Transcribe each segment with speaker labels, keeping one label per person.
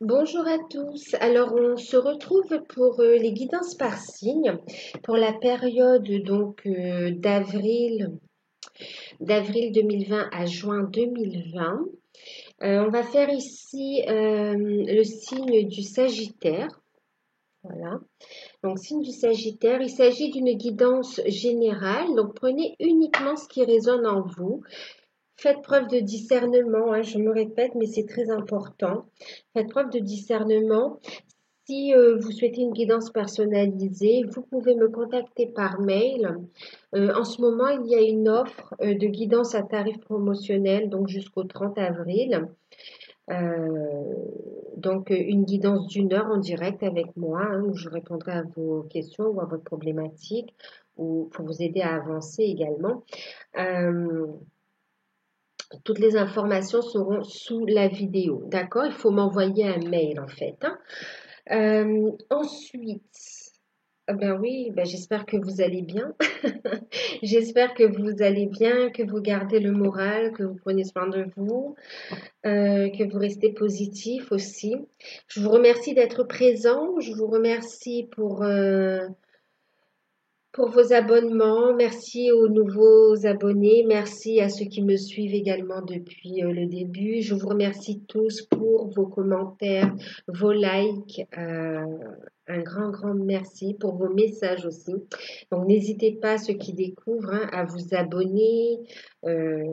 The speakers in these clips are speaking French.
Speaker 1: Bonjour à tous. Alors, on se retrouve pour les guidances par signe pour la période d'avril 2020 à juin 2020. On va faire ici le signe du Sagittaire. Voilà. Donc, signe du Sagittaire, il s'agit d'une guidance générale. Donc, prenez uniquement ce qui résonne en vous. Faites preuve de discernement, hein, je me répète, mais c'est très important. Faites preuve de discernement. Si vous souhaitez une guidance personnalisée, vous pouvez me contacter par mail. En ce moment, il y a une offre de guidance à tarif promotionnel, donc jusqu'au 30 avril. Donc, une guidance d'une heure en direct avec moi, hein, où je répondrai à vos questions ou à votre problématique, ou pour vous aider à avancer également. Euh, Toutes les informations seront sous la vidéo, d'accord? Il faut m'envoyer un mail en fait, hein. Ensuite, ah ben oui, ben j'espère que vous allez bien. J'espère que vous allez bien, que vous gardez le moral, que vous prenez soin de vous, que vous restez positif aussi. Je vous remercie d'être présent. Je vous remercie pour vos abonnements. Merci aux nouveaux abonnés. Merci à ceux qui me suivent également depuis le début. Je vous remercie tous pour vos commentaires, vos likes. Un grand merci pour vos messages aussi. Donc, n'hésitez pas, ceux qui découvrent, hein, à vous abonner, euh,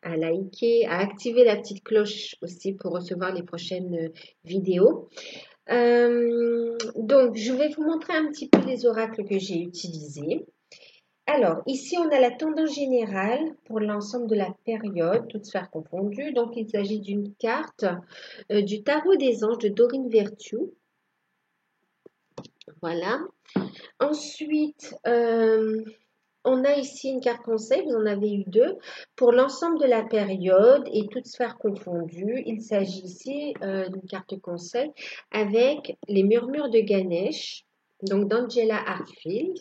Speaker 1: à liker, à activer la petite cloche aussi pour recevoir les prochaines vidéos. Donc, je vais vous montrer un petit peu les oracles que j'ai utilisés. Alors, ici, on a la tendance générale pour l'ensemble de la période, toutes sphères confondues. Donc, il s'agit d'une carte du tarot des anges de Dorine Virtue. Voilà. Ensuite, on a ici une carte conseil, vous en avez eu deux, pour l'ensemble de la période et toutes sphères confondues. Il s'agit ici d'une carte conseil avec les murmures de Ganesh, donc d'Angela Hartfield.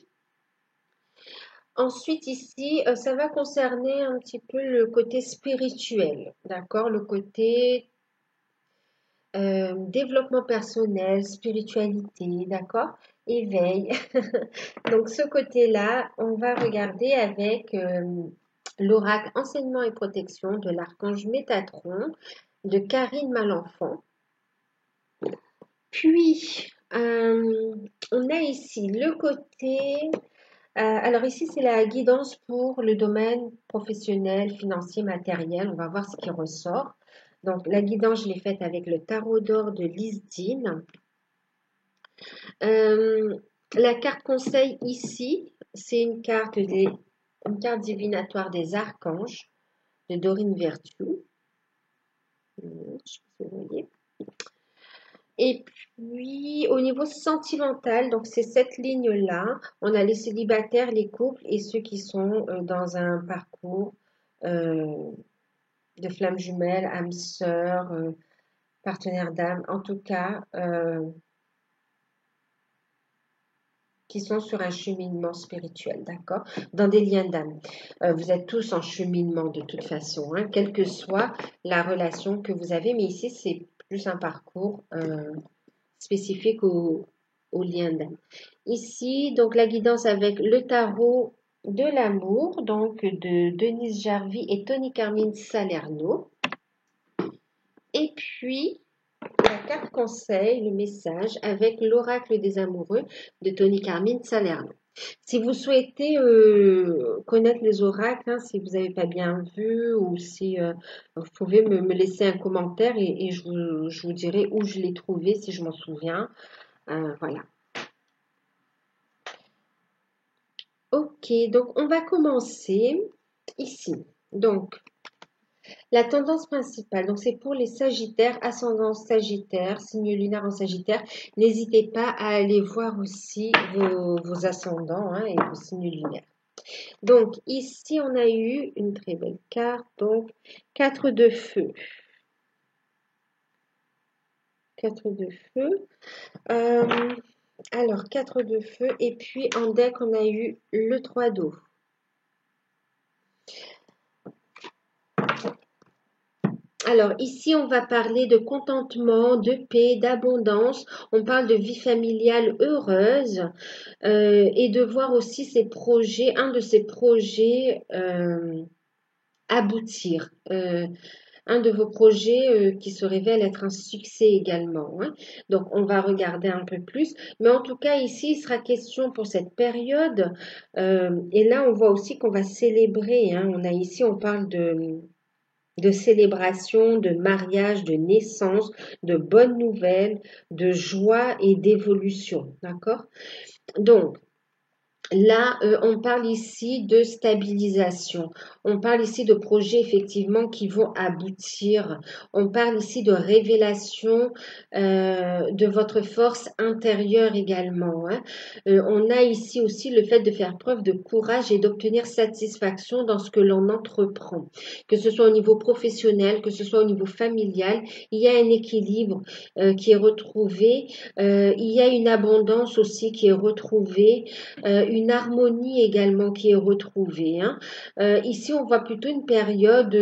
Speaker 1: Ensuite, ici, ça va concerner un petit peu le côté spirituel, d'accord? Le côté développement personnel, spiritualité, d'accord? Éveil. Donc, ce côté-là, on va regarder avec l'oracle enseignement et protection de l'archange Métatron de Karine Malenfant. Puis, on a ici le côté... alors ici, c'est la guidance pour le domaine professionnel, financier, matériel. On va voir ce qui ressort. Donc, la guidance, je l'ai faite avec le tarot d'or de Lisdine. La carte conseil ici, c'est une carte divinatoire des archanges de Dorine Virtue. Je sais pas si vous voyez. Et puis, au niveau sentimental, donc c'est cette ligne-là. On a les célibataires, les couples et ceux qui sont dans un parcours de flammes jumelles, âmes sœurs, partenaires d'âme, en tout cas, qui sont sur un cheminement spirituel, d'accord? Dans des liens d'âme. Vous êtes tous en cheminement de toute façon, hein, quelle que soit la relation que vous avez, mais ici, c'est plus un parcours spécifique au lien d'âme. Ici, donc la guidance avec le tarot de l'amour, donc de Denise Jarvie et Tony Carmine Salerno. Et puis, la carte conseil, le message avec l'oracle des amoureux de Tony Carmine Salerno. Si vous souhaitez connaître les oracles, hein, si vous n'avez pas bien vu ou si vous pouvez me laisser un commentaire et je vous dirai où je l'ai trouvé si je m'en souviens. Voilà. Ok, donc on va commencer ici. Donc, la tendance principale, donc c'est pour les Sagittaires, ascendant Sagittaire, signe lunaire en Sagittaire. N'hésitez pas à aller voir aussi vos ascendants, hein, et vos signes lunaires. Donc ici, on a eu une très belle carte, donc 4 de feu. 4 de feu. Alors, 4 de feu. Et puis en deck, on a eu le 3 d'eau. Alors, ici, on va parler de contentement, de paix, d'abondance. On parle de vie familiale heureuse et de voir aussi ses projets, un de ses projets aboutir. Un de vos projets qui se révèle être un succès également, hein. Donc, on va regarder un peu plus. Mais en tout cas, ici, il sera question pour cette période. Et là, on voit aussi qu'on va célébrer, hein. On a ici, on parle de célébration, de mariage, de naissance, de bonnes nouvelles, de joie et d'évolution. D'accord? Donc, là, on parle ici de stabilisation. On parle ici de projets effectivement qui vont aboutir. On parle ici de révélation de votre force intérieure également, hein. On a ici aussi le fait de faire preuve de courage et d'obtenir satisfaction dans ce que l'on entreprend. Que ce soit au niveau professionnel, que ce soit au niveau familial, il y a un équilibre qui est retrouvé. Il y a une abondance aussi qui est retrouvée. Une harmonie également qui est retrouvée, hein. Ici, on voit plutôt une période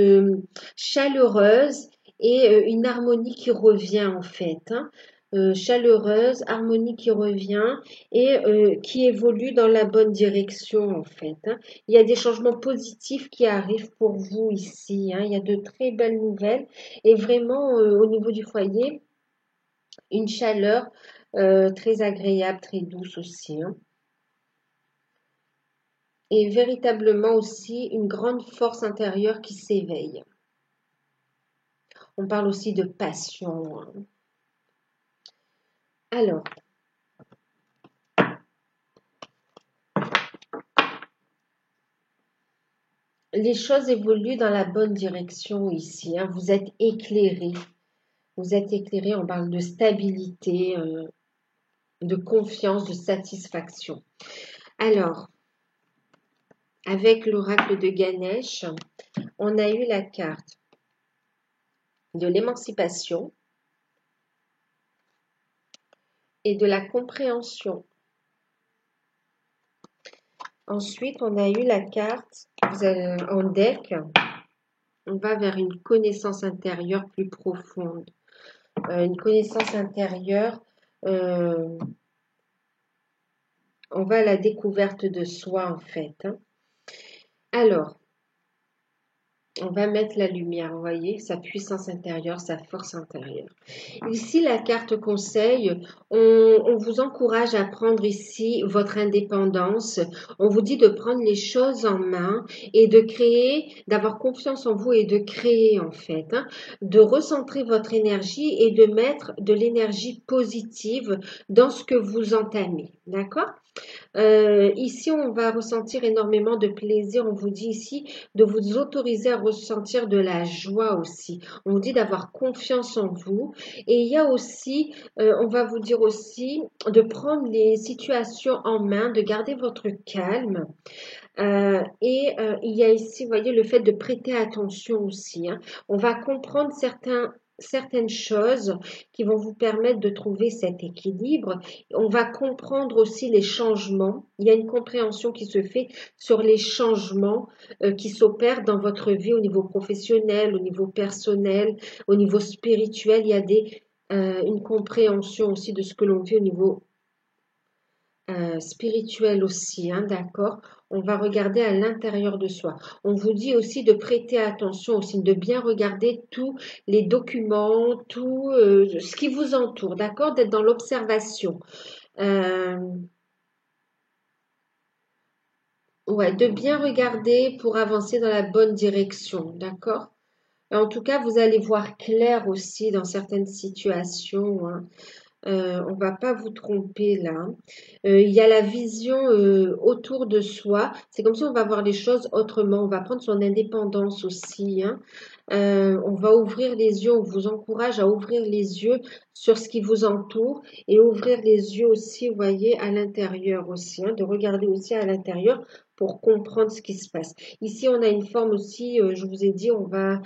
Speaker 1: chaleureuse et une harmonie qui revient en fait, hein. Chaleureuse, harmonie qui revient et qui évolue dans la bonne direction en fait, hein. Il y a des changements positifs qui arrivent pour vous ici, hein. Il y a de très belles nouvelles et vraiment au niveau du foyer, une chaleur très agréable, très douce aussi, hein. Et véritablement aussi une grande force intérieure qui s'éveille. On parle aussi de passion, hein. Alors, les choses évoluent dans la bonne direction ici, hein. Vous êtes éclairé. Vous êtes éclairé, on parle de stabilité, de confiance, de satisfaction. Alors, avec l'oracle de Ganesh, on a eu la carte de l'émancipation et de la compréhension. Ensuite, on a eu la carte en deck. On va vers une connaissance intérieure plus profonde. Une connaissance intérieure, on va à la découverte de soi en fait, hein. Alors, on va mettre la lumière, vous voyez, sa puissance intérieure, sa force intérieure. Ici, la carte conseil, on vous encourage à prendre ici votre indépendance. On vous dit de prendre les choses en main et de créer, d'avoir confiance en vous et de créer en fait, hein, de recentrer votre énergie et de mettre de l'énergie positive dans ce que vous entamez. D'accord? Ici, on va ressentir énormément de plaisir. On vous dit ici de vous autoriser à ressentir de la joie aussi. On vous dit d'avoir confiance en vous. Et il y a aussi, on va vous dire aussi de prendre les situations en main, de garder votre calme. Il y a ici, vous voyez, le fait de prêter attention aussi, hein. On va comprendre certaines choses qui vont vous permettre de trouver cet équilibre. On va comprendre aussi les changements. Il y a une compréhension qui se fait sur les changements qui s'opèrent dans votre vie au niveau professionnel, au niveau personnel, au niveau spirituel. Il y a une compréhension aussi de ce que l'on vit au niveau spirituel aussi, hein, d'accord? On va regarder à l'intérieur de soi. On vous dit aussi de prêter attention aussi, de bien regarder tous les documents, tout ce qui vous entoure, d'accord? D'être dans l'observation. Ouais, de bien regarder pour avancer dans la bonne direction, d'accord? En tout cas, vous allez voir clair aussi dans certaines situations, hein. On va pas vous tromper là. Il y a la vision autour de soi. C'est comme si on va voir les choses autrement. On va prendre son indépendance aussi, hein. On va ouvrir les yeux. On vous encourage à ouvrir les yeux sur ce qui vous entoure et ouvrir les yeux aussi, vous voyez, à l'intérieur aussi, hein, de regarder aussi à l'intérieur pour comprendre ce qui se passe. Ici, on a une forme aussi, je vous ai dit, on va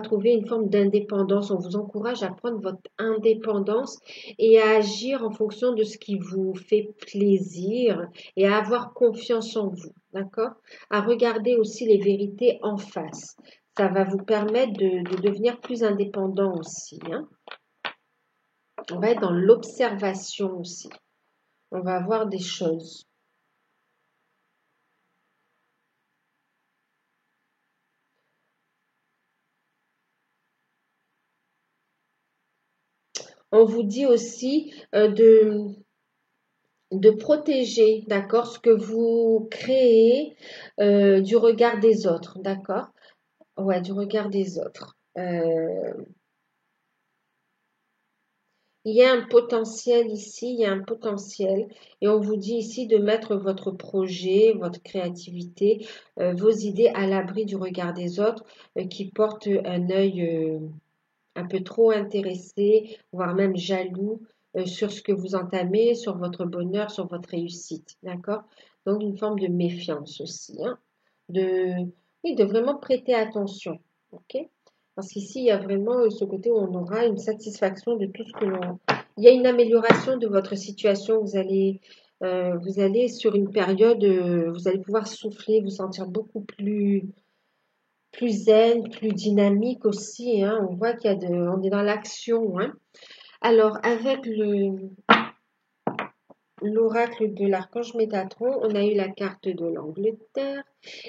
Speaker 1: trouver une forme d'indépendance. On vous encourage à prendre votre indépendance et à agir en fonction de ce qui vous fait plaisir et à avoir confiance en vous, d'accord? À regarder aussi les vérités en face. Ça va vous permettre de devenir plus indépendant aussi, hein. On va être dans l'observation aussi. On va voir des choses. On vous dit aussi de protéger, d'accord, ce que vous créez du regard des autres, d'accord? Ouais, du regard des autres. Il y a un potentiel ici, il y a un potentiel. Et on vous dit ici de mettre votre projet, votre créativité, vos idées à l'abri du regard des autres qui portent un œil un peu trop intéressé, voire même jaloux sur ce que vous entamez, sur votre bonheur, sur votre réussite. D'accord? Donc, une forme de méfiance aussi, hein, de, oui, de vraiment prêter attention. OK? Parce qu'ici, il y a vraiment ce côté où on aura une satisfaction de tout ce que l'on... Il y a une amélioration de votre situation. Vous allez sur une période, vous allez pouvoir souffler, vous sentir beaucoup plus zen, plus dynamique aussi, hein. On voit on est dans l'action, hein. Alors, avec l'oracle de l'archange Métatron, on a eu la carte de l'Angleterre.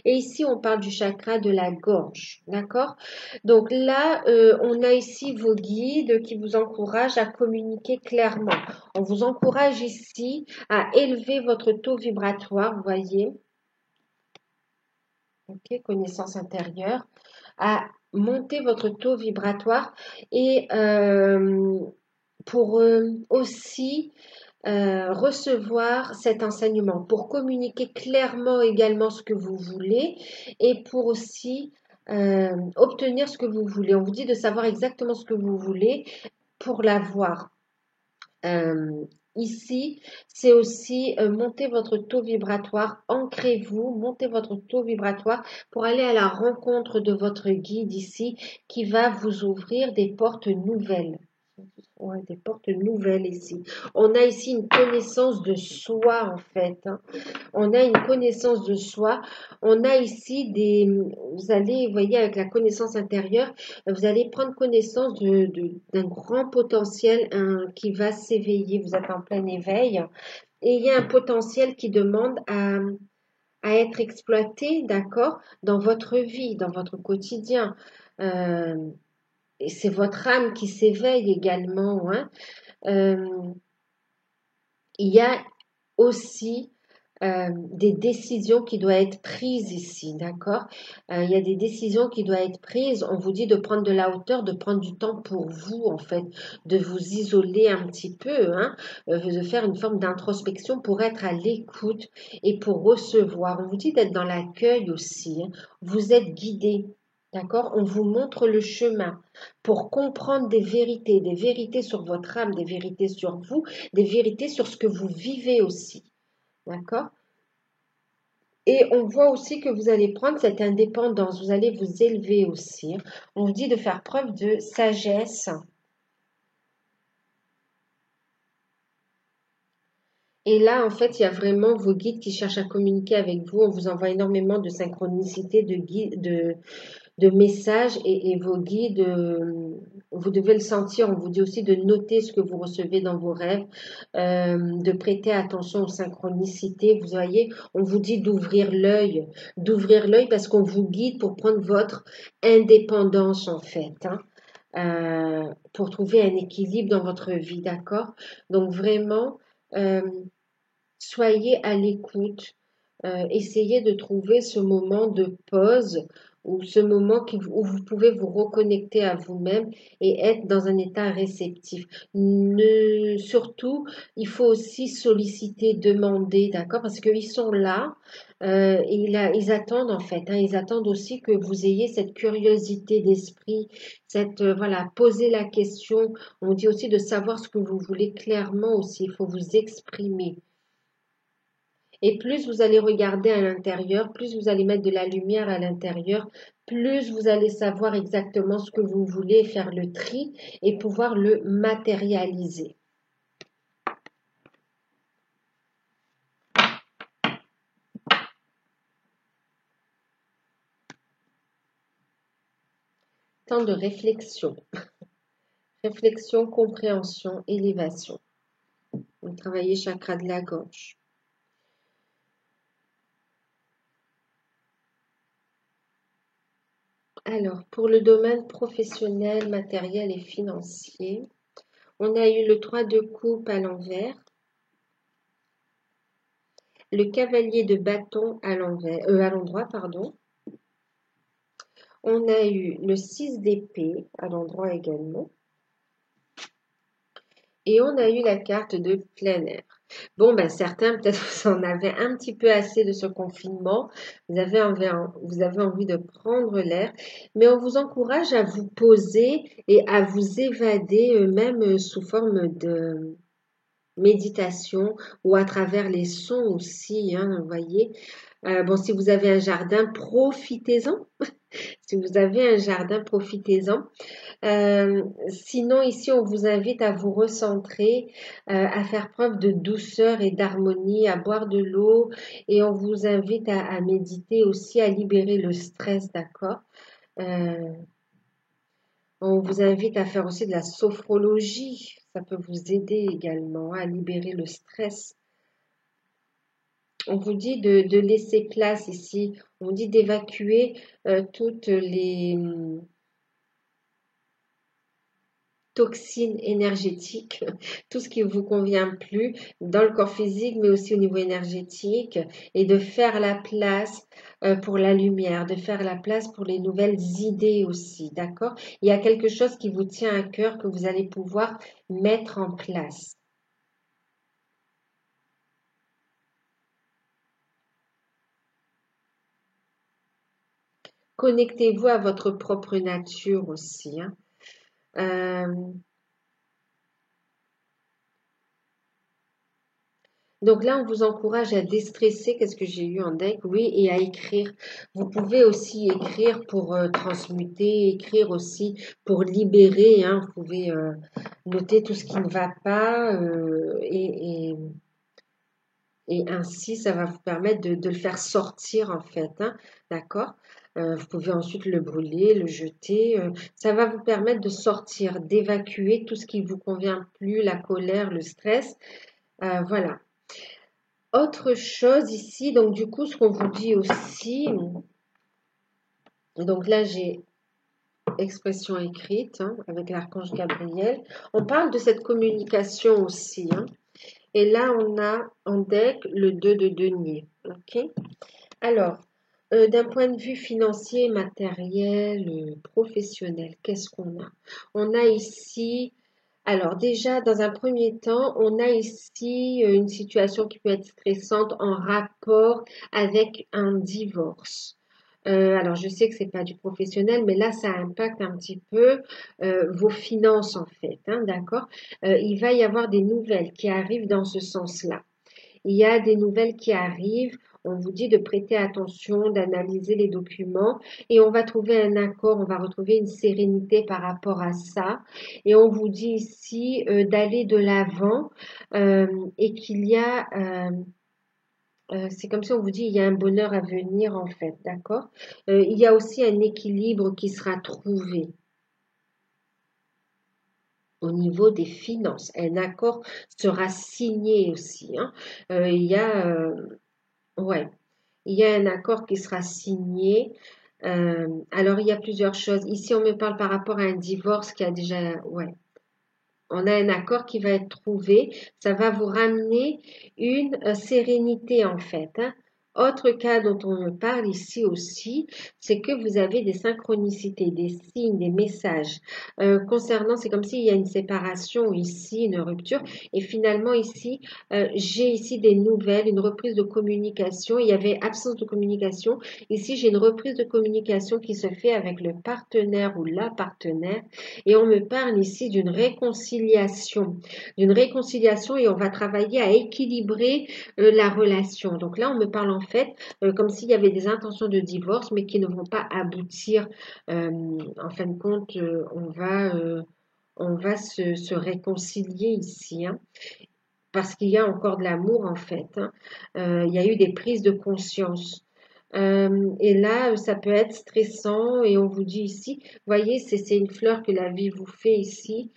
Speaker 1: Et ici, on parle du chakra de la gorge, d'accord? Donc là, on a ici vos guides qui vous encouragent à communiquer clairement. On vous encourage ici à élever votre taux vibratoire, vous voyez, ok, connaissance intérieure, à monter votre taux vibratoire et pour aussi recevoir cet enseignement, pour communiquer clairement également ce que vous voulez et pour aussi obtenir ce que vous voulez. On vous dit de savoir exactement ce que vous voulez pour l'avoir. Euh, Ici, c'est aussi monter votre taux vibratoire, ancrez-vous, montez votre taux vibratoire pour aller à la rencontre de votre guide ici qui va vous ouvrir des portes nouvelles. Ouais, des portes nouvelles ici. On a ici une connaissance de soi en fait, hein. On a une connaissance de soi. On a ici vous allez, vous voyez, avec la connaissance intérieure, vous allez prendre connaissance d'un grand potentiel qui va s'éveiller. Vous êtes en plein éveil. Et il y a un potentiel qui demande à être exploité, d'accord, dans votre vie, dans votre quotidien. Euh, et c'est votre âme qui s'éveille également, hein. Euh, il y a aussi des décisions qui doivent être prises ici, d'accord? Il y a des décisions qui doivent être prises. On vous dit de prendre de la hauteur, de prendre du temps pour vous, en fait, de vous isoler un petit peu, hein, de faire une forme d'introspection pour être à l'écoute et pour recevoir. On vous dit d'être dans l'accueil aussi, hein. Vous êtes guidé. D'accord? On vous montre le chemin pour comprendre des vérités sur votre âme, des vérités sur vous, des vérités sur ce que vous vivez aussi. D'accord? Et on voit aussi que vous allez prendre cette indépendance, vous allez vous élever aussi. On vous dit de faire preuve de sagesse. Et là, en fait, il y a vraiment vos guides qui cherchent à communiquer avec vous. On vous envoie énormément de synchronicité, de messages et vos guides, vous devez le sentir. On vous dit aussi de noter ce que vous recevez dans vos rêves, de prêter attention aux synchronicités. Vous voyez, on vous dit d'ouvrir l'œil parce qu'on vous guide pour prendre votre indépendance en fait, hein, pour trouver un équilibre dans votre vie, d'accord? Donc vraiment, euh, soyez à l'écoute, essayez de trouver ce moment de pause ou ce moment où vous pouvez vous reconnecter à vous-même et être dans un état réceptif. Surtout, il faut aussi solliciter, demander, d'accord? Parce qu'ils sont là, et ils attendent en fait, hein, ils attendent aussi que vous ayez cette curiosité d'esprit, voilà, poser la question. On dit aussi de savoir ce que vous voulez clairement aussi, il faut vous exprimer. Et plus vous allez regarder à l'intérieur, plus vous allez mettre de la lumière à l'intérieur, plus vous allez savoir exactement ce que vous voulez, faire le tri et pouvoir le matérialiser. temps de réflexion. Réflexion, compréhension, élévation. On travaille chakra de la gorge. Alors, pour le domaine professionnel, matériel et financier, on a eu le 3 de coupe à l'envers, le cavalier de bâton à l'endroit, pardon. On a eu le 6 d'épée à l'endroit également. Et on a eu la carte de plein air. Bon, ben certains, peut-être vous en avez un petit peu assez de ce confinement. Vous avez envie de prendre l'air. Mais on vous encourage à vous poser et à vous évader, même sous forme de méditation ou à travers les sons aussi, hein, vous voyez. Bon, si vous avez un jardin, profitez-en. Si vous avez un jardin, profitez-en. Sinon, ici, on vous invite à vous recentrer, à faire preuve de douceur et d'harmonie, à boire de l'eau et on vous invite à méditer aussi, à libérer le stress, d'accord? Euh, on vous invite à faire aussi de la sophrologie, ça peut vous aider également à libérer le stress. On vous dit de laisser place ici, on dit d'évacuer toutes les toxines énergétiques, tout ce qui ne vous convient plus dans le corps physique, mais aussi au niveau énergétique, et de faire la place pour la lumière, de faire la place pour les nouvelles idées aussi, d'accord? Il y a quelque chose qui vous tient à cœur que vous allez pouvoir mettre en place. Connectez-vous à votre propre nature aussi, hein. Donc là, on vous encourage à déstresser, qu'est-ce que j'ai eu en deck? Oui, et à écrire. Vous pouvez aussi écrire pour transmuter, écrire aussi pour libérer, hein. Vous pouvez noter tout ce qui ne va pas et ainsi, ça va vous permettre de le faire sortir en fait, hein. D'accord? Vous pouvez ensuite le brûler, le jeter. Ça va vous permettre de sortir, d'évacuer tout ce qui ne vous convient plus, la colère, le stress. Voilà. Autre chose ici, donc du coup, ce qu'on vous dit aussi, donc là j'ai expression écrite, hein, avec l'archange Gabriel. On parle de cette communication aussi, hein. Et là, on a en deck le 2 de denier. Ok. Alors, d'un point de vue financier, matériel, professionnel, qu'est-ce qu'on a? On a ici, alors déjà, dans un premier temps, on a ici une situation qui peut être stressante en rapport avec un divorce. Alors, je sais que c'est pas du professionnel, mais là, ça impacte un petit peu vos finances en fait, hein, d'accord? Il va y avoir des nouvelles qui arrivent dans ce sens-là. Il y a des nouvelles qui arrivent. On vous dit de prêter attention, d'analyser les documents et on va trouver un accord, on va retrouver une sérénité par rapport à ça. Et on vous dit ici d'aller de l'avant et qu'il y a, c'est comme si on vous dit, il y a un bonheur à venir en fait, d'accord? Il y a aussi un équilibre qui sera trouvé au niveau des finances. Un accord sera signé aussi, hein. Il y a, ouais. Il y a un accord qui sera signé. Alors, il y a plusieurs choses. Ici, on me parle par rapport à un divorce qui a déjà... Ouais. On a un accord qui va être trouvé. Ça va vous ramener une sérénité, en fait, hein. Autre cas dont on me parle ici aussi, c'est que vous avez des synchronicités, des signes, des messages. Concernant, c'est comme s'il y a une séparation ici, une rupture. Et finalement, ici, j'ai ici des nouvelles, une reprise de communication. Il y avait absence de communication. Ici, j'ai une reprise de communication qui se fait avec le partenaire ou la partenaire. Et on me parle ici d'une réconciliation et on va travailler à équilibrer la relation. Donc là, on me parle en fait comme s'il y avait des intentions de divorce, mais qui ne vont pas aboutir. En fin de compte, on va se réconcilier ici, hein, parce qu'il y a encore de l'amour en fait, hein. Il y a eu des prises de conscience. Et là, ça peut être stressant et on vous dit ici, voyez, c'est une fleur que la vie vous fait ici.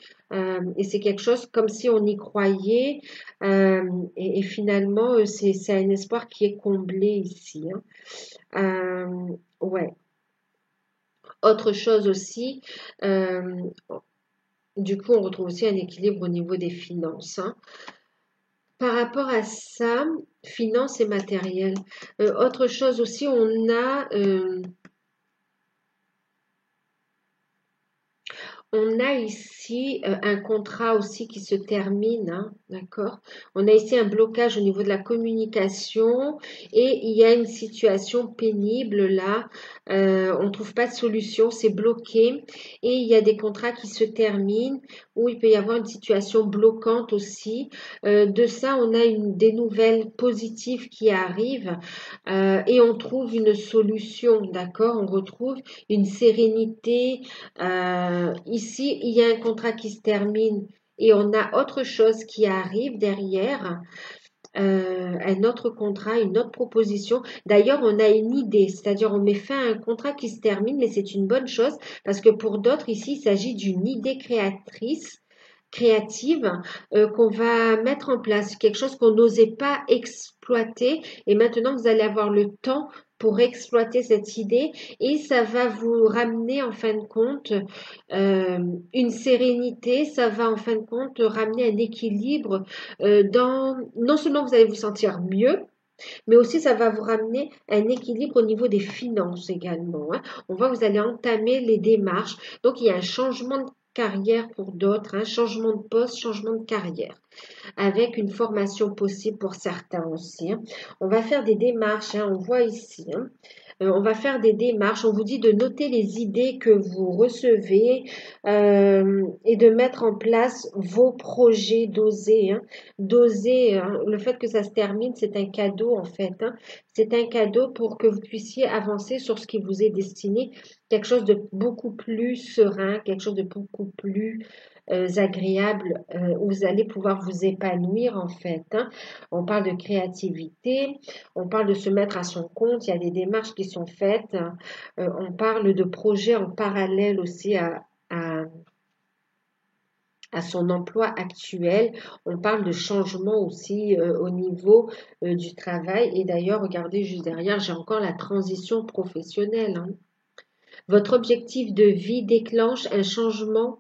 Speaker 1: Et c'est quelque chose comme si on y croyait. euh, et finalement, c'est un espoir qui est comblé ici, hein. Ouais. Autre chose aussi, euh, du coup, on retrouve aussi un équilibre au niveau des finances, hein. Par rapport à ça, finances et matériel. Autre chose aussi, on a ici un contrat aussi qui se termine, hein, d'accord? On a ici un blocage au niveau de la communication et il y a une situation pénible là. On ne trouve pas de solution, c'est bloqué et il y a des contrats qui se terminent où il peut y avoir une situation bloquante aussi. De ça, on a des nouvelles positives qui arrivent et on trouve une solution, d'accord? On retrouve une sérénité ici, il y a un contrat qui se termine et on a autre chose qui arrive derrière, un autre contrat, une autre proposition. D'ailleurs, on a une idée, c'est-à-dire on met fin à un contrat qui se termine, mais c'est une bonne chose parce que pour d'autres ici, il s'agit d'une idée créative qu'on va mettre en place, quelque chose qu'on n'osait pas exploiter et maintenant vous allez avoir le temps pour exploiter cette idée et ça va vous ramener en fin de compte euh, une sérénité, ça va en fin de compte ramener un équilibre dans non seulement vous allez vous sentir mieux, mais aussi ça va vous ramener un équilibre au niveau des finances également, hein. On voit que vous allez entamer les démarches. Donc il y a un changement de carrière pour d'autres, un changement de poste, changement de carrière, avec une formation possible pour certains aussi, hein. On va faire des démarches, hein, on voit ici, hein. On va faire des démarches. On vous dit de noter les idées que vous recevez et de mettre en place vos projets, d'oser, hein. D'oser, hein. Le fait que ça se termine, c'est un cadeau en fait, hein. C'est un cadeau pour que vous puissiez avancer sur ce qui vous est destiné, quelque chose de beaucoup plus serein, quelque chose de beaucoup plus agréable où vous allez pouvoir vous épanouir en fait, hein. On parle de créativité, on parle de se mettre à son compte, il y a des démarches qui sont faites, on parle de projets en parallèle aussi à, à son emploi actuel, on parle de changement aussi au niveau du travail et d'ailleurs regardez juste derrière, j'ai encore la transition professionnelle, hein. Votre objectif de vie déclenche un changement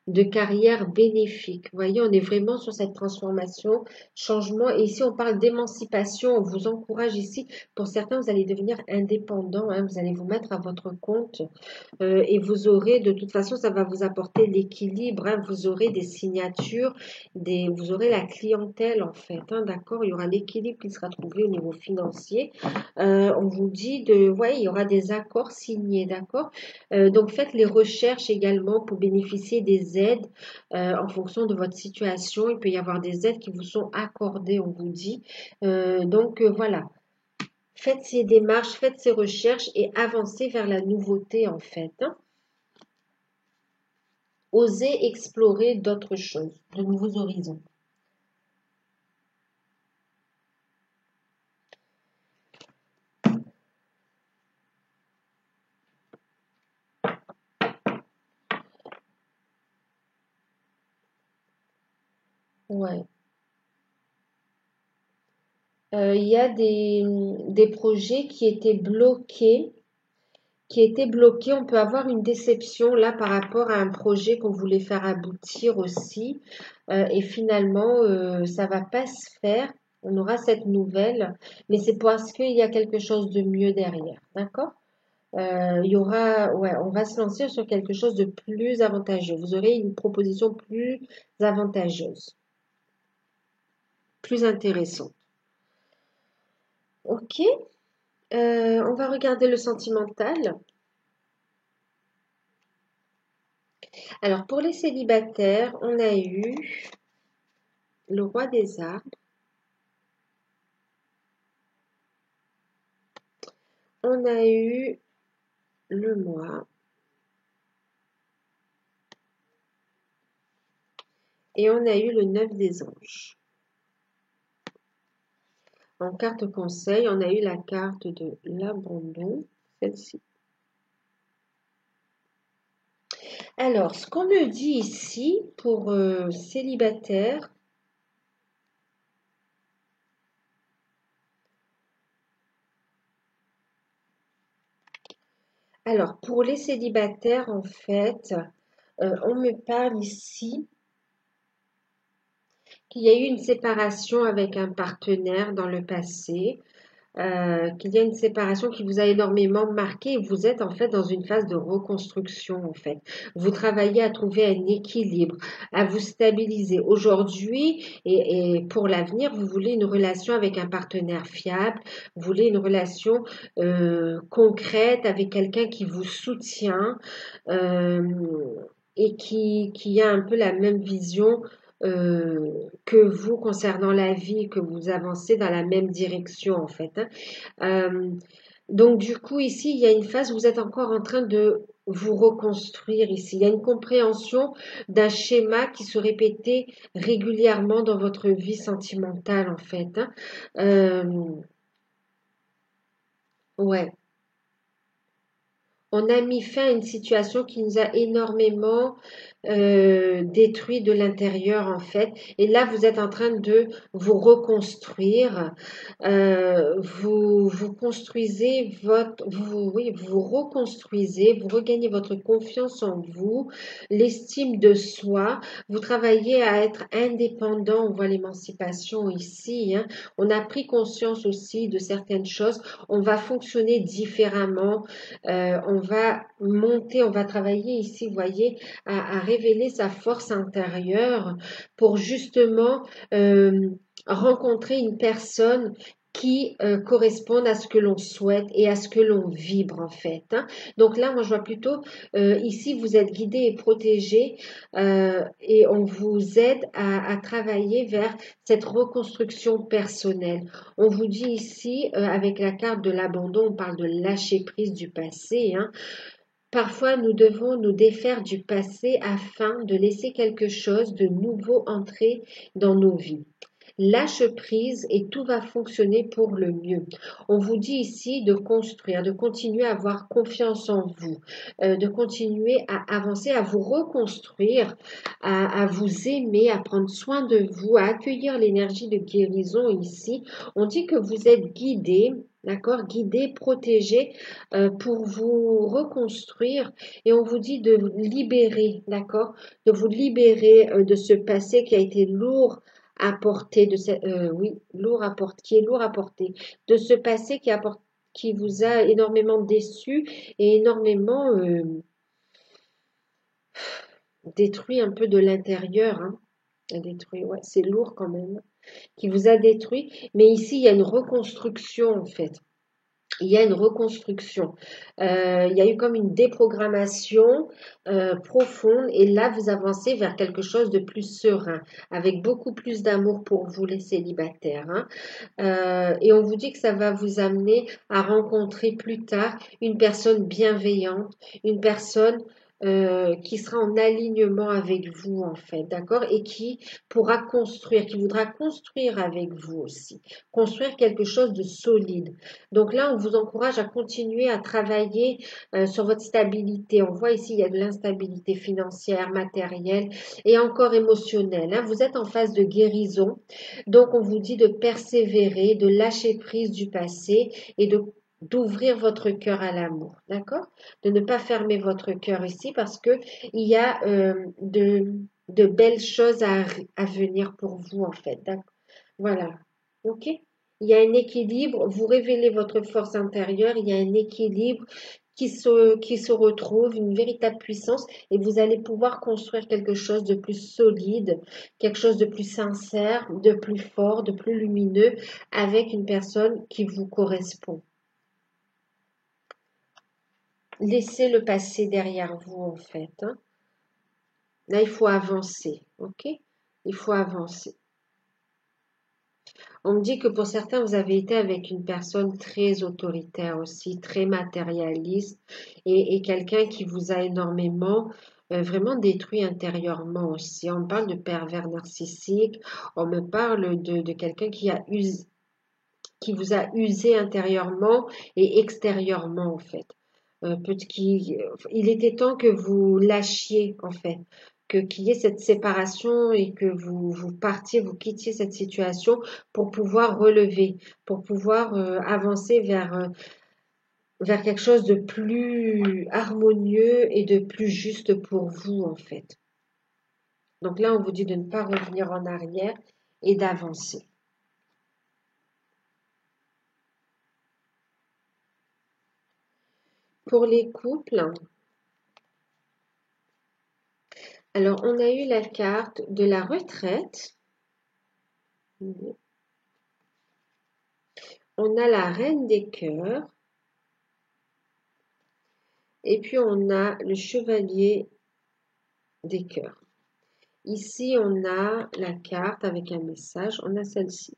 Speaker 1: de carrière bénéfique. Vous voyez, on est vraiment sur cette transformation, changement. Et ici, on parle d'émancipation. On vous encourage ici. Pour certains, vous allez devenir indépendant, hein. Vous allez vous mettre à votre compte et vous aurez, de toute façon, ça va vous apporter l'équilibre, hein. Vous aurez des signatures, vous aurez la clientèle en fait, hein, d'accord? Il y aura l'équilibre qui sera trouvé au niveau financier. On vous dit ouais, il y aura des accords signés, d'accord? Donc faites les recherches également pour bénéficier des aides en fonction de votre situation. Il peut y avoir des aides qui vous sont accordées, on vous dit. Voilà. Faites ces démarches, faites ces recherches et avancez vers la nouveauté en fait, hein. Osez explorer d'autres choses, de nouveaux horizons. Ouais. Il y a des projets qui étaient bloqués. On peut avoir une déception là par rapport à un projet qu'on voulait faire aboutir aussi. Et finalement, ça va pas se faire. On aura cette nouvelle, mais c'est parce qu'il y a quelque chose de mieux derrière. D'accord? Il y aura, ouais, on va se lancer sur quelque chose de plus avantageux. Vous aurez une proposition plus avantageuse, plus intéressante. Ok, on va regarder le sentimental. Alors, pour les célibataires, on a eu le roi des arbres, on a eu le mois et on a eu le 9 des anges. En carte conseil, on a eu la carte de l'abandon, celle-ci. Alors, ce qu'on me dit ici pour célibataire, alors pour les célibataires, en fait, on me parle ici qu'il y a eu une séparation avec un partenaire dans le passé, qu'il y a une séparation qui vous a énormément marqué et vous êtes en fait dans une phase de reconstruction en fait. Vous travaillez à trouver un équilibre, à vous stabiliser. Aujourd'hui et pour l'avenir, vous voulez une relation avec un partenaire fiable, vous voulez une relation concrète avec quelqu'un qui vous soutient euh, et qui a un peu la même vision que vous concernant la vie, que vous avancez dans la même direction en fait, hein. Euh, donc du coup ici il y a une phase où vous êtes encore en train de vous reconstruire ici. Il y a une compréhension d'un schéma qui se répétait régulièrement dans votre vie sentimentale en fait, hein. Euh, ouais. On a mis fin à une situation qui nous a énormément détruit de l'intérieur en fait. Et là, vous êtes en train de vous reconstruire. Vous construisez oui, vous reconstruisez, vous regagnez votre confiance en vous, l'estime de soi. Vous travaillez à être indépendant. On voit l'émancipation ici, hein. On a pris conscience aussi de certaines choses. On va fonctionner différemment. On va monter, on va travailler ici, vous voyez, à révéler sa force intérieure pour justement rencontrer une personne qui corresponde à ce que l'on souhaite et à ce que l'on vibre en fait, hein. Donc là, moi je vois plutôt ici vous êtes guidé et protégé et on vous aide à travailler vers cette reconstruction personnelle. On vous dit ici avec la carte de l'abandon, on parle de lâcher prise du passé, hein. Parfois, nous devons nous défaire du passé afin de laisser quelque chose de nouveau entrer dans nos vies. Lâche prise et tout va fonctionner pour le mieux. On vous dit ici de construire, de continuer à avoir confiance en vous, de continuer à avancer, à vous reconstruire, à vous aimer, à prendre soin de vous, à accueillir l'énergie de guérison ici. On dit que vous êtes guidé. D'accord, guidé, protégé pour vous reconstruire et on vous dit de vous libérer, d'accord, de vous libérer de ce passé qui a été lourd à porter, oui, lourd à porter, qui est lourd à porter, de ce passé qui vous a énormément déçu et énormément détruit un peu de l'intérieur, hein. Détruit, ouais, c'est lourd quand même, qui vous a détruit, mais ici il y a une reconstruction en fait. Il y a une reconstruction. Il y a eu comme une déprogrammation profonde et là, vous avancez vers quelque chose de plus serein, avec beaucoup plus d'amour pour vous, les célibataires, hein. Et on vous dit que ça va vous amener à rencontrer plus tard une personne bienveillante, une personne qui sera en alignement avec vous, en fait, d'accord? Et qui pourra construire, qui voudra construire avec vous aussi, construire quelque chose de solide. Donc là, on vous encourage à continuer à travailler sur votre stabilité. On voit ici, il y a de l'instabilité financière, matérielle et encore émotionnelle, hein. Vous êtes en phase de guérison. Donc, on vous dit de persévérer, de lâcher prise du passé et d'ouvrir votre cœur à l'amour, d'accord? De ne pas fermer votre cœur ici parce que il y a de belles choses à venir pour vous en fait, d'accord? Voilà, ok? Il y a un équilibre, vous révélez votre force intérieure, il y a un équilibre qui se retrouve, une véritable puissance, et vous allez pouvoir construire quelque chose de plus solide, quelque chose de plus sincère, de plus fort, de plus lumineux, avec une personne qui vous correspond. Laissez le passé derrière vous, en fait, hein. Là, il faut avancer, ok? Il faut avancer. On me dit que pour certains, vous avez été avec une personne très autoritaire aussi, très matérialiste et quelqu'un qui vous a énormément, vraiment détruit intérieurement aussi. On me parle de pervers narcissique, on me parle de quelqu'un qui a usé, qui vous a usé intérieurement et extérieurement en fait. Il était temps que vous lâchiez en fait, qu'il y ait cette séparation et que vous partiez, vous quittiez cette situation pour pouvoir relever, pour pouvoir avancer vers quelque chose de plus harmonieux et de plus juste pour vous en fait. Donc là, on vous dit de ne pas revenir en arrière et d'avancer. Pour les couples, alors on a eu la carte de la retraite. On a la reine des cœurs. Et puis on a le chevalier des cœurs. Ici, on a la carte avec un message. On a celle-ci.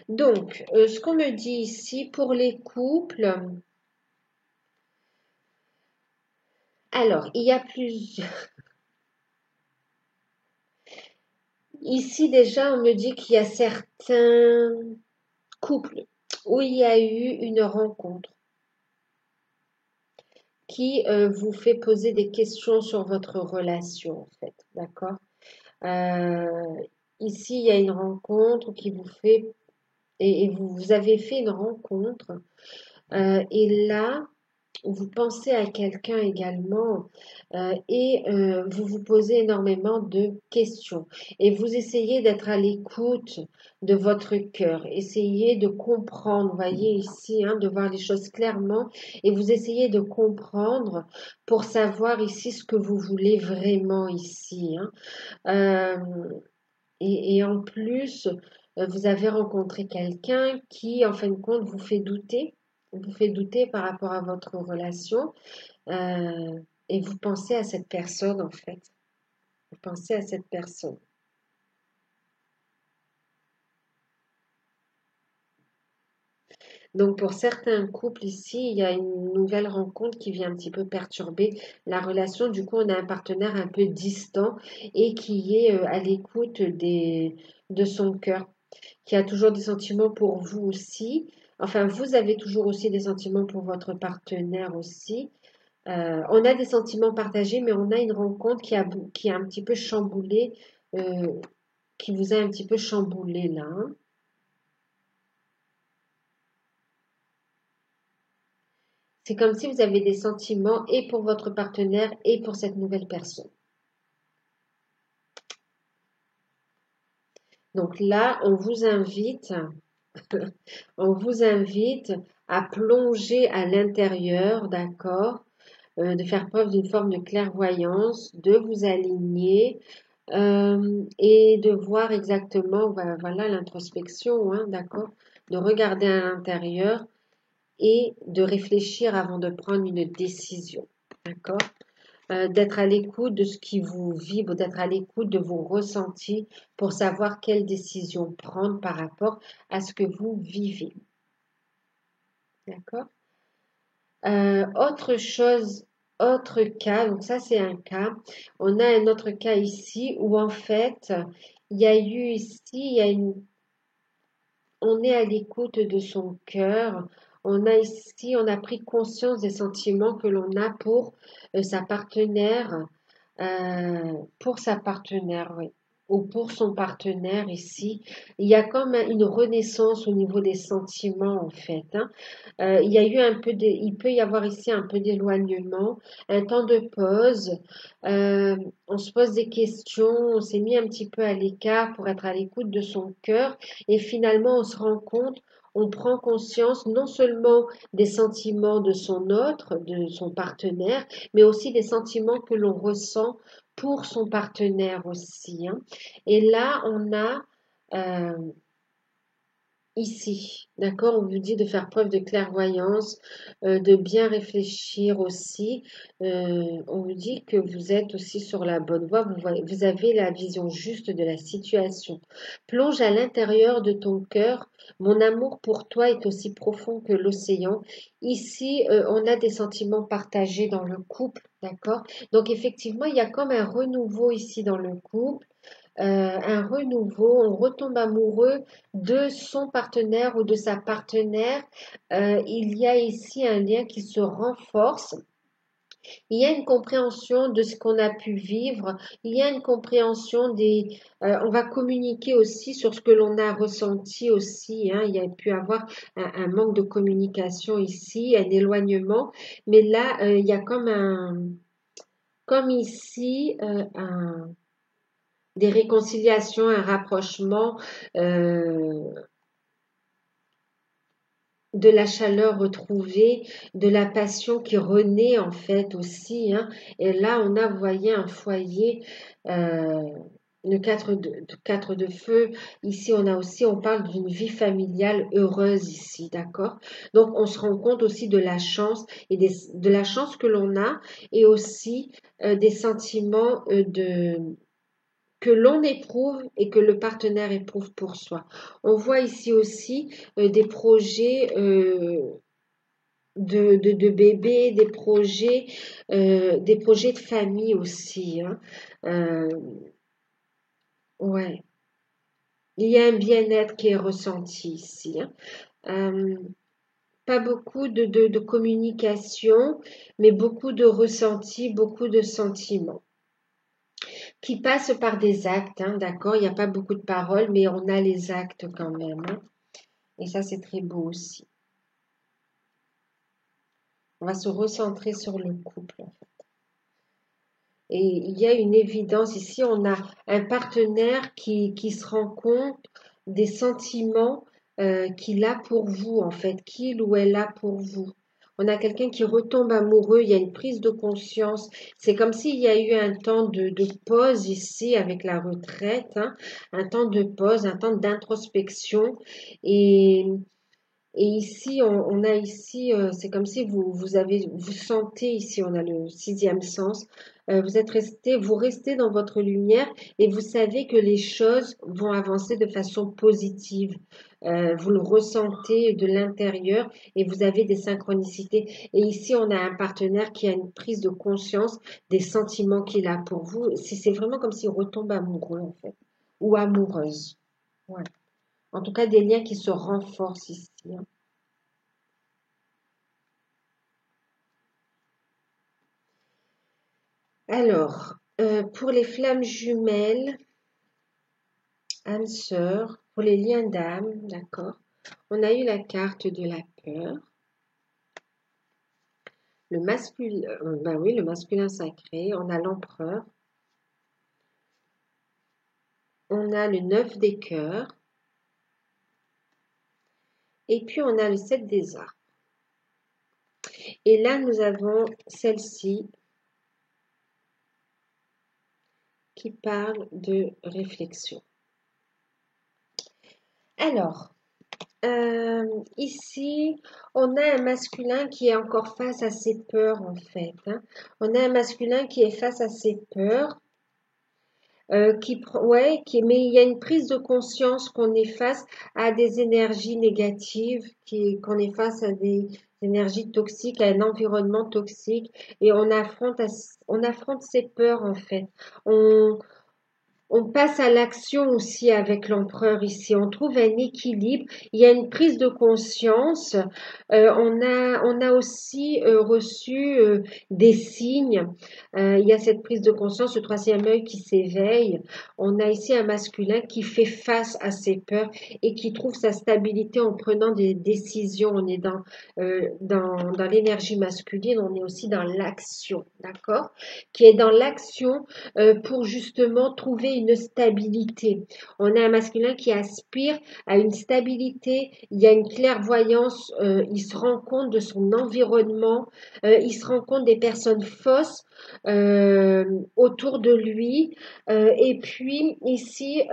Speaker 1: Donc, ce qu'on me dit ici pour les couples, alors, il y a plusieurs. Ici, déjà, on me dit qu'il y a certains couples où il y a eu une rencontre qui vous fait poser des questions sur votre relation, en fait, d'accord? Ici, il y a une rencontre qui vous fait, et vous avez fait une rencontre, et là, vous pensez à quelqu'un également et vous vous posez énormément de questions et vous essayez d'être à l'écoute de votre cœur, essayez de comprendre, voyez ici, hein, de voir les choses clairement et vous essayez de comprendre pour savoir ici ce que vous voulez vraiment ici, hein. Et en plus, vous avez rencontré quelqu'un qui, en fin de compte, vous fait douter par rapport à votre relation, et vous pensez à cette personne, en fait. Vous pensez à cette personne. Donc, pour certains couples ici, il y a une nouvelle rencontre qui vient un petit peu perturber la relation. Du coup, on a un partenaire un peu distant et qui est à l'écoute de son cœur, qui a toujours des sentiments pour vous aussi. Enfin, vous avez toujours aussi des sentiments pour votre partenaire aussi. On a des sentiments partagés, mais on a une rencontre qui a un petit peu chamboulé, euh, qui vous a un petit peu chamboulé là, hein. C'est comme si vous avez des sentiments et pour votre partenaire et pour cette nouvelle personne. Donc là, on vous invite à plonger à l'intérieur, d'accord, de faire preuve d'une forme de clairvoyance, de vous aligner et de voir exactement, voilà l'introspection, hein, d'accord, de regarder à l'intérieur et de réfléchir avant de prendre une décision, d'accord, d'être à l'écoute de ce qui vous vibre, d'être à l'écoute de vos ressentis pour savoir quelle décision prendre par rapport à ce que vous vivez, d'accord. Autre chose, autre cas, donc ça c'est un cas. On a un autre cas ici où en fait, il y a eu ici, on est à l'écoute de son cœur. On a ici, on a pris conscience des sentiments que l'on a sa partenaire, pour sa partenaire, oui, ou pour son partenaire ici. Il y a comme une renaissance au niveau des sentiments en fait, hein. Il y a eu il peut y avoir ici un peu d'éloignement, un temps de pause. On se pose des questions, on s'est mis un petit peu à l'écart pour être à l'écoute de son cœur et finalement on se rend compte, on prend conscience non seulement des sentiments de son partenaire, mais aussi des sentiments que l'on ressent pour son partenaire aussi, hein. Et là, on a ici, d'accord, on vous dit de faire preuve de clairvoyance, de bien réfléchir aussi. On vous dit que vous êtes aussi sur la bonne voie, vous avez la vision juste de la situation. Plonge à l'intérieur de ton cœur. Mon amour pour toi est aussi profond que l'océan. Ici, on a des sentiments partagés dans le couple, d'accord? Donc effectivement, il y a comme un renouveau ici dans le couple. un renouveau, on retombe amoureux de son partenaire ou de sa partenaire. Il y a ici un lien qui se renforce. Il y a une compréhension de ce qu'on a pu vivre. Il y a une compréhension des. On va communiquer aussi sur ce que l'on a ressenti aussi, hein. Il y a pu avoir un manque de communication ici, un éloignement. Mais là, il y a comme ici, des réconciliations, un rapprochement, euh, de la chaleur retrouvée, de la passion qui renaît en fait aussi, hein. Et là, on a, vous voyez, un foyer, euh, le 4 de feu. Ici, on a aussi, on parle d'une vie familiale heureuse ici, d'accord? Donc, on se rend compte aussi de la chance et de la chance que l'on a et aussi des sentiments que l'on éprouve et que le partenaire éprouve pour soi. On voit ici aussi des projets de bébés, des projets de famille aussi, hein. Euh, ouais, il y a un bien-être qui est ressenti ici, hein. Euh, Pas beaucoup de communication, mais beaucoup de ressenti, beaucoup de sentiments qui passent par des actes, hein, d'accord? Il n'y a pas beaucoup de paroles, mais on a les actes quand même, hein. Et ça, c'est très beau aussi. On va se recentrer sur le couple. Et il y a une évidence ici, on a un partenaire qui se rend compte des sentiments qu'il a pour vous, en fait, qu'il ou elle a pour vous. On a quelqu'un qui retombe amoureux, il y a une prise de conscience. C'est comme s'il y a eu un temps de pause ici avec la retraite, hein, un temps de pause, un temps d'introspection. Et et ici, on a ici, c'est comme si vous sentez ici, on a le sixième sens. Vous êtes resté, vous restez dans votre lumière et vous savez que les choses vont avancer de façon positive. Vous le ressentez de l'intérieur et vous avez des synchronicités. Et ici, on a un partenaire qui a une prise de conscience des sentiments qu'il a pour vous. C'est vraiment comme s'il retombe amoureux, en fait, ou amoureuse. Ouais. En tout cas, des liens qui se renforcent ici, hein. Alors, pour les flammes jumelles, âme sœur, pour les liens d'âme, d'accord. On a eu la carte de la peur, le masculin, ben oui, le masculin sacré. On a l'empereur, on a le 9 des cœurs, et puis on a le 7 des arts. Et là, nous avons celle-ci qui parle de réflexion. Alors, ici, on a un masculin qui est encore face à ses peurs, en fait, hein. On a un masculin qui est face à ses peurs, mais il y a une prise de conscience qu'on est face à des énergies négatives, qu'on est face à des énergies toxiques, à un environnement toxique, et on affronte ses peurs, en fait. On, on passe à l'action aussi avec l'empereur ici. On trouve un équilibre. Il y a une prise de conscience. On a aussi reçu des signes. Il y a cette prise de conscience, ce troisième œil qui s'éveille. On a ici un masculin qui fait face à ses peurs et qui trouve sa stabilité en prenant des décisions. On est dans l'énergie masculine. On est aussi dans l'action, d'accord? Qui est dans l'action pour justement trouver une stabilité. On a un masculin qui aspire à une stabilité, il y a une clairvoyance, il se rend compte de son environnement, il se rend compte des personnes fausses autour de lui. Et puis ici,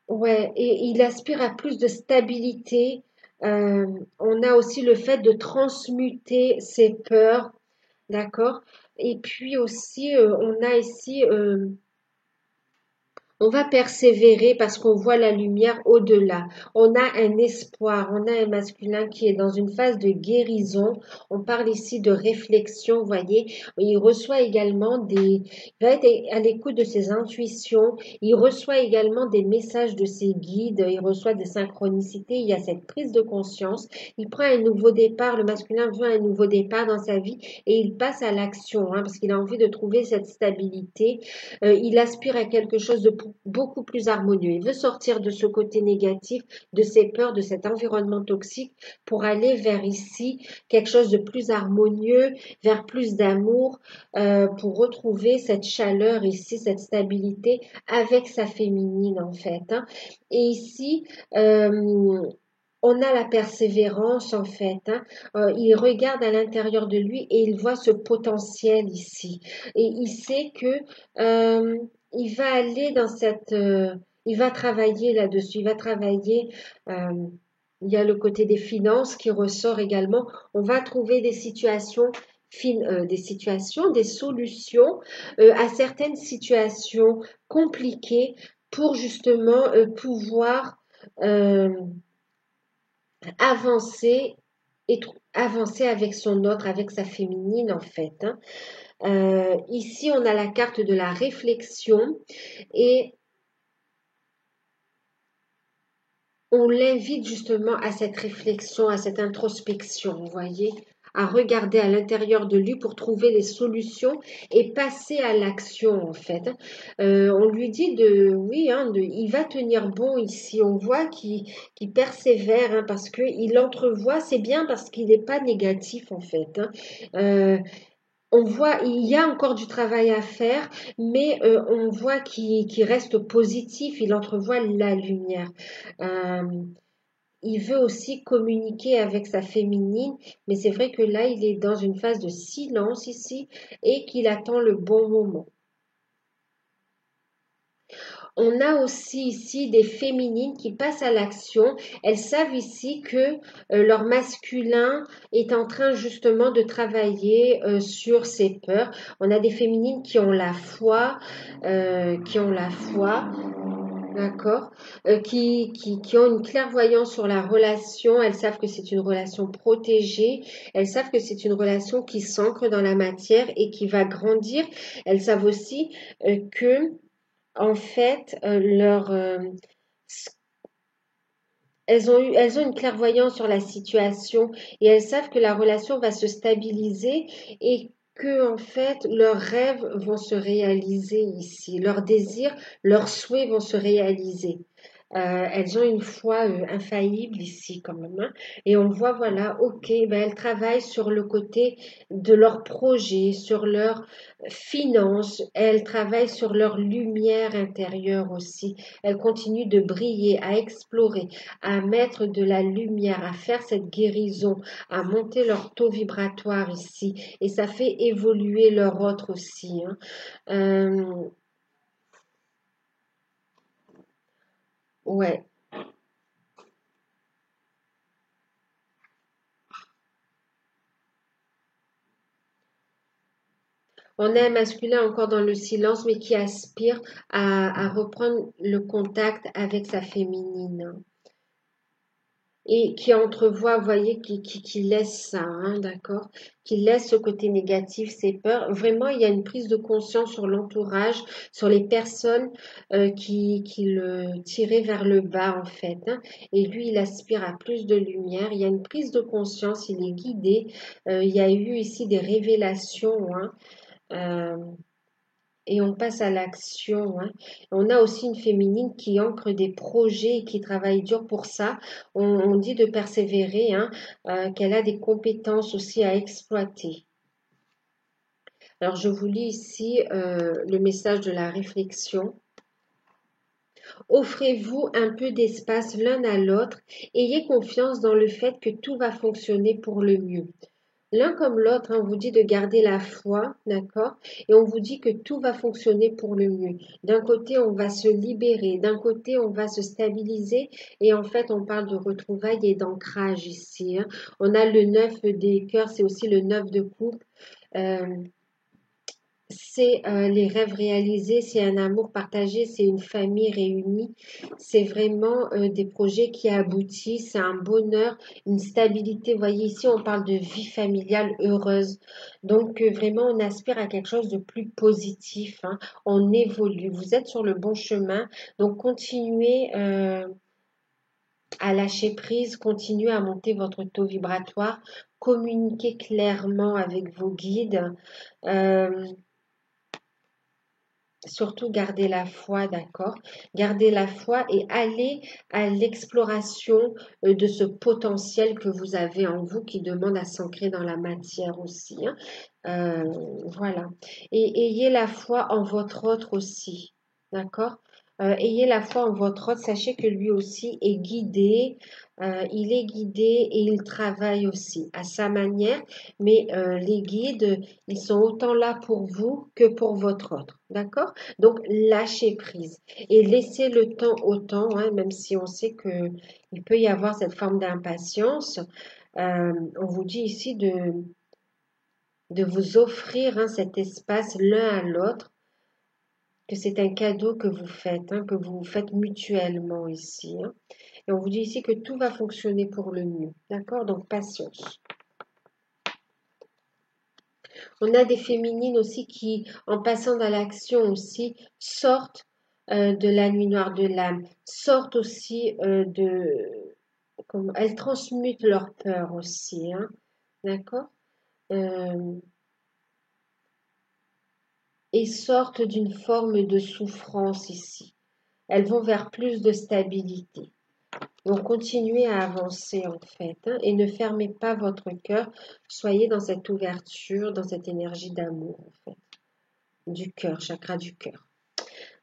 Speaker 1: ouais, et il aspire à plus de stabilité. Euh, on a aussi le fait de transmuter ses peurs, d'accord? Et puis aussi, on a ici On va persévérer parce qu'on voit la lumière au-delà. On a un espoir, on a un masculin qui est dans une phase de guérison. On parle ici de réflexion, vous voyez. Il reçoit également il va être à l'écoute de ses intuitions. Il reçoit également des messages de ses guides. Il reçoit des synchronicités. Il y a cette prise de conscience. Il prend un nouveau départ. Le masculin veut un nouveau départ dans sa vie et il passe à l'action, hein, parce qu'il a envie de trouver cette stabilité. Il aspire à quelque chose de beaucoup plus harmonieux. Il veut sortir de ce côté négatif, de ses peurs, de cet environnement toxique pour aller vers ici quelque chose de plus harmonieux, vers plus d'amour, pour retrouver cette chaleur ici, cette stabilité avec sa féminine en fait, hein. Et ici, on a la persévérance en fait, hein. Il regarde à l'intérieur de lui et il voit ce potentiel ici. Et il sait que il va aller dans il va travailler là-dessus, il va travailler. euh, il y a le côté des finances qui ressort également. On va trouver des solutions à certaines situations compliquées pour justement pouvoir euh, avancer et avancer avec son autre, avec sa féminine en fait, hein. Ici, on a la carte de la réflexion et on l'invite justement à cette réflexion, à cette introspection, vous voyez, à regarder à l'intérieur de lui pour trouver les solutions et passer à l'action en fait. On lui dit oui, hein, il va tenir bon ici. On voit qu'il persévère, hein, parce qu'il entrevoit, c'est bien parce qu'il n'est pas négatif en fait, hein. Euh, on voit, il y a encore du travail à faire, mais on voit qu'il reste positif, il entrevoit la lumière. Euh, il veut aussi communiquer avec sa féminine, mais c'est vrai que là, il est dans une phase de silence ici et qu'il attend le bon moment. On a aussi ici des féminines qui passent à l'action. Elles savent ici que leur masculin est en train justement de travailler sur ses peurs. On a des féminines qui ont la foi, d'accord, qui ont une clairvoyance sur la relation. Elles savent que c'est une relation protégée. Elles savent que c'est une relation qui s'ancre dans la matière et qui va grandir. Elles savent aussi que en fait, elles ont une clairvoyance sur la situation et elles savent que la relation va se stabiliser et que, en fait, leurs rêves vont se réaliser ici, leurs désirs, leurs souhaits vont se réaliser. Elles ont une foi infaillible ici quand même, hein. Et on voit, voilà, ok, ben elles travaillent sur le côté de leur projet, sur leurs finances, elles travaillent sur leur lumière intérieure aussi. Elles continuent de briller, à explorer, à mettre de la lumière, à faire cette guérison, à monter leur taux vibratoire ici. Et ça fait évoluer leur autre aussi, hein. Euh, ouais. On a un masculin encore dans le silence, mais qui aspire à reprendre le contact avec sa féminine et qui entrevoit, vous voyez, qui laisse ça, hein, d'accord, qui laisse ce côté négatif, ses peurs. Vraiment, il y a une prise de conscience sur l'entourage, sur les personnes qui le tiraient vers le bas, en fait, hein. Et lui, il aspire à plus de lumière. Il y a une prise de conscience, il est guidé. Il y a eu ici des révélations, hein. Euh, et on passe à l'action, hein. On a aussi une féminine qui ancre des projets et qui travaille dur pour ça. On dit de persévérer, hein, qu'elle a des compétences aussi à exploiter. Alors, je vous lis ici le message de la réflexion. Offrez-vous un peu d'espace l'un à l'autre. Ayez confiance dans le fait que tout va fonctionner pour le mieux. L'un comme l'autre, hein, on vous dit de garder la foi, d'accord? Et on vous dit que tout va fonctionner pour le mieux. D'un côté, on va se libérer, d'un côté, on va se stabiliser, et en fait, on parle de retrouvailles et d'ancrage ici, hein. On a le 9 des cœurs, c'est aussi le 9 de coupe. Euh, c'est les rêves réalisés, c'est un amour partagé, c'est une famille réunie, c'est vraiment des projets qui aboutissent, c'est un bonheur, une stabilité. Vous voyez, ici, on parle de vie familiale heureuse. Donc, vraiment, on aspire à quelque chose de plus positif, hein. On évolue. Vous êtes sur le bon chemin. Donc, continuez à lâcher prise, continuez à monter votre taux vibratoire, communiquez clairement avec vos guides. Euh, Surtout, gardez la foi, d'accord? Gardez la foi et allez à l'exploration de ce potentiel que vous avez en vous qui demande à s'ancrer dans la matière aussi, hein. Voilà. Et ayez la foi en votre autre aussi, d'accord? Ayez la foi en votre autre. Sachez que lui aussi est guidé. Il est guidé et il travaille aussi à sa manière. Mais les guides, ils sont autant là pour vous que pour votre autre, d'accord? Donc, lâchez prise et laissez le temps au temps, hein, même si on sait qu'il peut y avoir cette forme d'impatience. On vous dit ici de vous offrir, hein, cet espace l'un à l'autre, que c'est un cadeau que vous faites, hein, que vous faites mutuellement ici, hein. Et on vous dit ici que tout va fonctionner pour le mieux, d'accord? Donc, patience. On a des féminines aussi qui, en passant dans l'action aussi, sortent de la nuit noire de l'âme, sortent aussi elles transmutent leur peur aussi, hein, d'accord? Euh, et sortent d'une forme de souffrance ici. Elles vont vers plus de stabilité. Donc continuez à avancer en fait, hein, et ne fermez pas votre cœur. Soyez dans cette ouverture, dans cette énergie d'amour en fait, du cœur, chakra du cœur.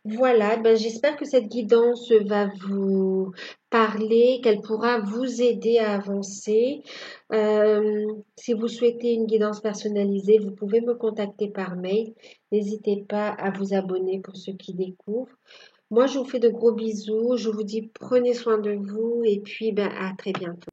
Speaker 1: Voilà, ben j'espère que cette guidance va vous parler, qu'elle pourra vous aider à avancer. Si vous souhaitez une guidance personnalisée, vous pouvez me contacter par mail. N'hésitez pas à vous abonner pour ceux qui découvrent. Moi, je vous fais de gros bisous. Je vous dis prenez soin de vous et puis ben, à très bientôt.